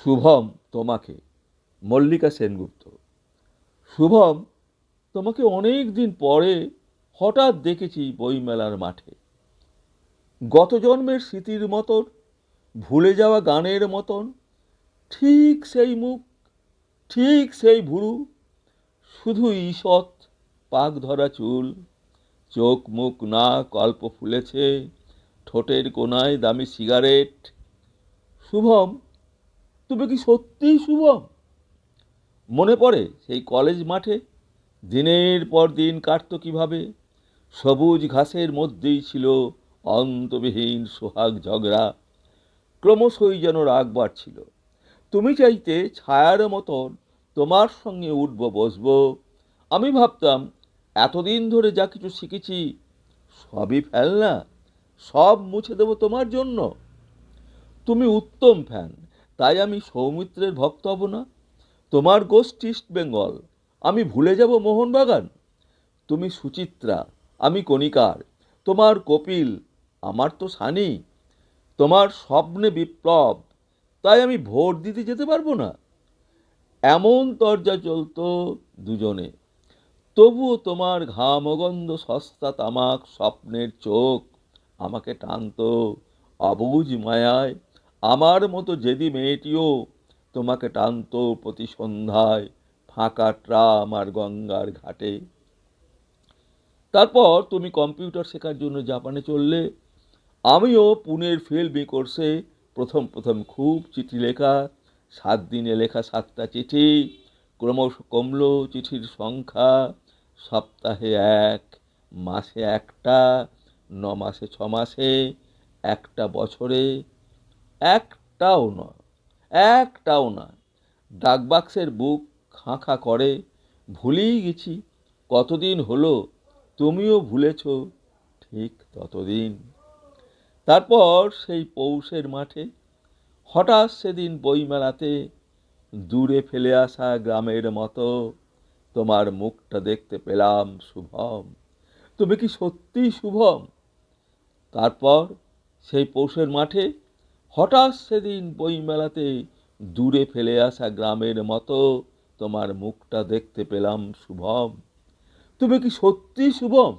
শুভম তোমাকে, মল্লিকা সেনগুপ্ত। শুভম, তোমাকে অনেক দিন পরে হঠাৎ দেখেছি বইমেলার মাঠে। গত জন্মের স্মৃতির মতন, ভুলে যাওয়া গানের মতন, ঠিক সেই মুখ, ঠিক সেই ভুরু, শুধু ঈষৎ পাক ধরা চুল, চোখ মুখ নাক অল্প ফুলেছে, ঠোঁটের কোনায় দামি সিগারেট। শুভম, তুমি কি সত্যিই শুভম? মনে পড়ে সেই কলেজ মাঠে দিনের পর দিন কাটতো কিভাবে। সবুজ ঘাসের মধ্যেই ছিল অন্তবিহীন সোহাগ ঝগড়া। ক্রমশই যেন রাগ বাড়ছিল। তুমি চাইতে ছায়ার মতন তোমার সঙ্গে উঠবো বসবো। আমি ভাবতাম এতদিন ধরে যা কিছু শিখেছি সবই ফেলনা, সব মুছে দেবো তোমার জন্য। তুমি উত্তম ফ্যান, তাই আমি সৌমিত্রের ভক্ত হব না? তোমার গোষ্ঠী ইস্ট বেঙ্গল, আমি ভুলে যাব মোহনবাগান। তুমি সুচিত্রা, আমি কণিকার। তোমার কপিল, আমার তো সানি। তোমার স্বপ্নে বিপ্লব, তাই আমি ভোট দিতে যেতে পারবো না। এমন তরজা চলতো দুজনে। তবুও তোমার ঘামগন্ধ সস্তা তামাক স্বপ্নের চোখ আমাকে টানতো অবুঝ মায়ায়। আমার মতো জেদি মেয়েটিও তোমাকে টানতো প্রতি সন্ধ্যায় ফাঁকা ট্রাম আর গঙ্গার ঘাটে। তারপর তুমি কম্পিউটার শেখার জন্য জাপানে চললে। আমিও পুনের ফিল্মি কোর্সে প্রথম প্রথম খুব চিঠি লেখা, 7 দিনে লেখা 7টা চিঠি, ক্রমশ কমলো চিঠির সংখ্যা। সপ্তাহে 1, মাসে 1টা, 9 মাসে 6 মাসে, 1টা বছরে, একটাও নয়, একটাও নয়। ডাকবাক্সের বুক খাঁ খাঁ করে। ভুলেই গেছি কতদিন হলো, তুমিও ভুলেছ ঠিক ততদিন। তারপর সেই পৌষের মাঠে হঠাৎ সেদিন বইমেলাতে দূরে ফেলে আসা গ্রামের মতো তোমার মুখটা দেখতে পেলাম শুভম। তুমি কি সত্যিই শুভম? তারপর সেই পৌষের মাঠে হঠাৎ সেদিন বইমেলাতে দূরে ফেলে আসা গ্রামের মতো তোমার মুখটা দেখতে পেলাম শুভম। তুমি কি সত্যিই শুভম?